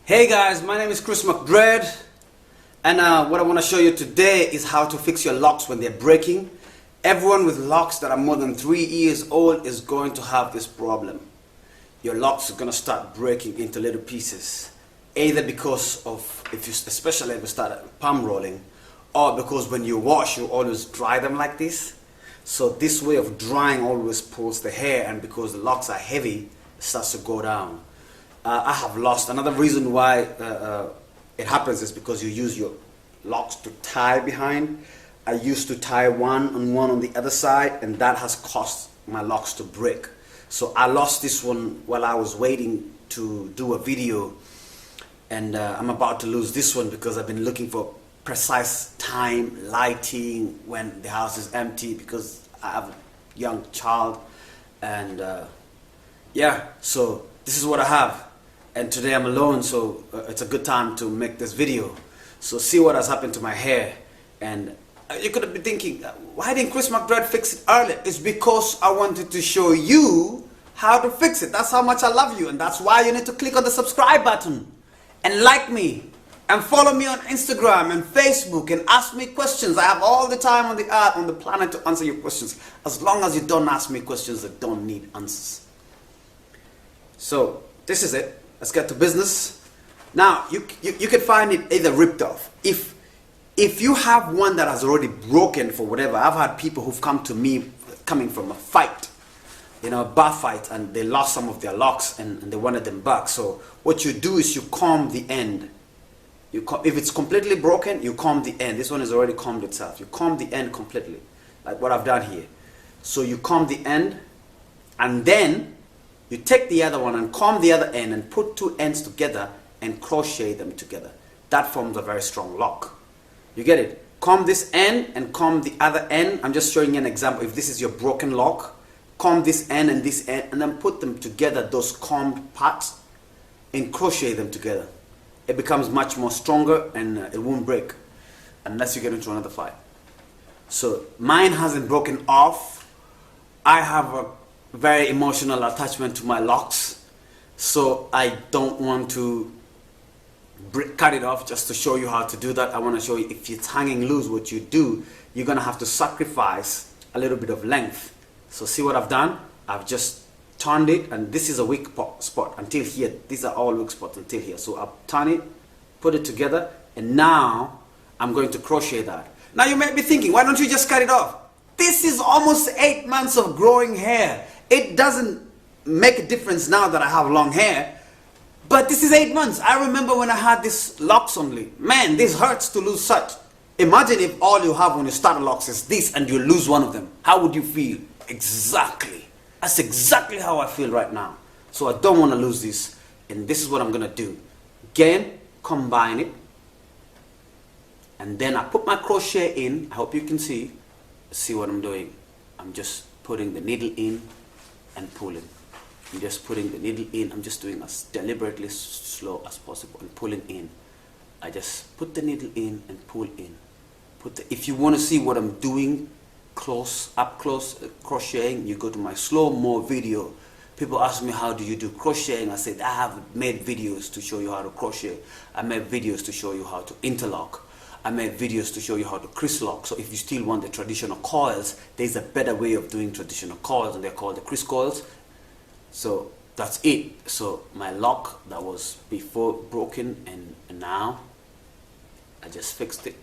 Hey guys, my name is Chris McDread, and what I want to show you today is how to fix your locks when they're breaking. Everyone with locks that are more than 3 years old is going to have this problem. Your locks are going to start breaking into little pieces, either because of, especially if you start palm rolling, or because when you wash you always dry them like this. So this way of drying always pulls the hair, and because the locks are heavy, it starts to go down. I have lost. Another reason why it happens is because you use your locks to tie behind. I used to tie one on the other side, and that has caused my locks to break. So I lost this one while I was waiting to do a video, and I'm about to lose this one because I've been looking for precise time, lighting when the house is empty because I have a young child, and yeah, so this is what I have. And today I'm alone, so it's a good time to make this video. So see what has happened to my hair. And you could be thinking, why didn't Chris McDread fix it earlier? It's because I wanted to show you how to fix it. That's how much I love you, and that's why you need to click on the subscribe button and like me and follow me on Instagram and Facebook and ask me questions. I have all the time on the earth, on the planet, to answer your questions, as long as you don't ask me questions that don't need answers. So this is it. Let's get to business. Now, you can find it either ripped off. If you have one that has already broken for whatever, I've had people who've come to me coming from a fight, a bar fight, and they lost some of their locks and they wanted them back. So what you do is you comb the end. If it's completely broken, you comb the end. This one has already combed itself. You comb the end completely, like what I've done here. So you comb the end, and then you take the other one and comb the other end and put two ends together and crochet them together. That forms a very strong lock. You get it? Comb this end and comb the other end. I'm just showing you an example. If this is your broken lock, comb this end and this end, and then put them together, those combed parts, and crochet them together. It becomes much more stronger, and it won't break unless you get into another fight. So mine hasn't broken off. I have a very emotional attachment to my locks, so I don't want to cut it off just to show you how to do that. I want to show you, if it's hanging loose, what you do, you're gonna have to sacrifice a little bit of length. So see what I've done? I've just turned it, and this is a weak spot until here. These are all weak spots until here. So I've turned it, put it together, and now I'm going to crochet that. Now you may be thinking, why don't you just cut it off? This is almost 8 months of growing hair. It doesn't make a difference now that I have long hair, but this is 8 months. I remember when I had this locks only. Man, this hurts to lose such. Imagine if all you have when you start locks is this and you lose one of them. How would you feel? Exactly. That's exactly how I feel right now. So I don't want to lose this, and this is what I'm going to do. Again, combine it, and then I put my crochet in. I hope you can see what I'm doing. I'm just putting the needle in and pulling. I'm just putting the needle in. I'm just doing as deliberately slow as possible and pulling in. I just put the needle in and pull in. If you want to see what I'm doing up close crocheting, you go to my slow-mo video. People ask me, how do you do crocheting? I said, I have made videos to show you how to crochet. I made videos to show you how to interlock. I made videos to show you how to Chris lock. So if you still want the traditional coils, there's a better way of doing traditional coils, and they're called the Chris coils. So that's it. So my lock that was before broken, and now I just fixed it.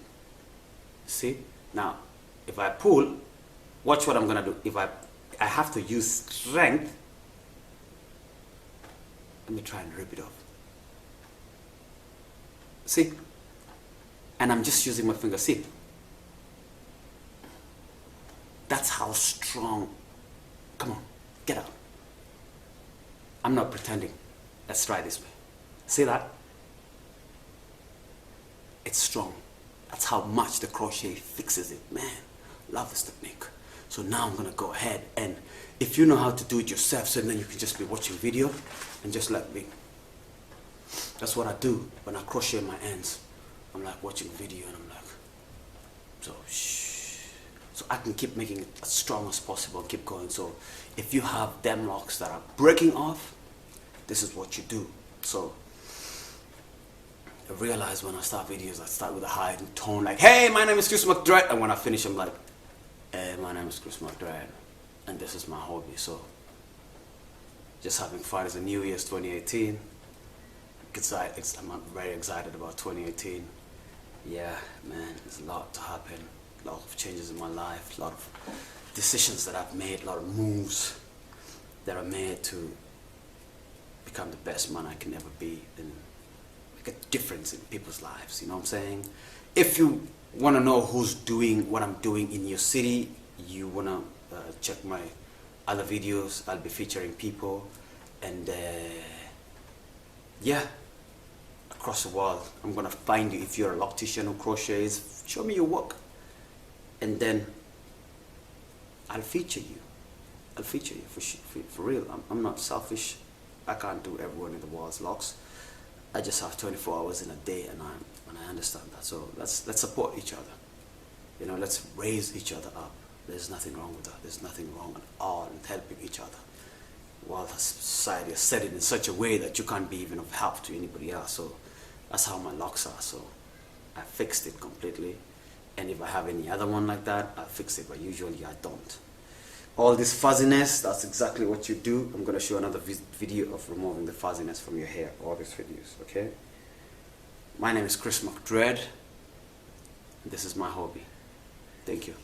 See? Now if I pull, watch what I'm gonna do. If I have to use strength. Let me try and rip it off. See? And I'm just using my finger. See? That's how strong. Come on, get out. I'm not pretending. Let's try this way. See that? It's strong. That's how much the crochet fixes it. Man, love this technique. So now I'm gonna go ahead, and if you know how to do it yourself, so then you can just be watching video and just like me. That's what I do when I crochet my ends. I'm like watching video, and I'm like, so I can keep making it as strong as possible and keep going. So if you have them locks that are breaking off, this is what you do. So I realize when I start videos, I start with a high tone, like, hey, my name is Chris McDread, and when I finish, I'm like, hey, my name is Chris McDread, and this is my hobby. So, just having fun. It's a new year's 2018. I'm very excited about 2018. Yeah, man, there's a lot to happen, a lot of changes in my life, a lot of decisions that I've made, a lot of moves that are made to become the best man I can ever be and make a difference in people's lives, you know what I'm saying? If you want to know who's doing what I'm doing in your city, you want to check my other videos. I'll be featuring people, and yeah, across the world. I'm gonna find you. If you're a loctician who crochets, show me your work, and then I'll feature you. I'll feature you for real. I'm not selfish. I can't do everyone in the world's locks. I just have 24 hours in a day, and I understand that. So let's support each other. You know, let's raise each other up. There's nothing wrong with that. There's nothing wrong at all in helping each other. While the society has set it in such a way that you can't be even of help to anybody else. So that's how my locks are. So I fixed it completely. And if I have any other one like that, I'll fix it. But usually I don't. All this fuzziness, that's exactly what you do. I'm going to show another video of removing the fuzziness from your hair. All these videos, okay? My name is Chris McDread. This is my hobby. Thank you.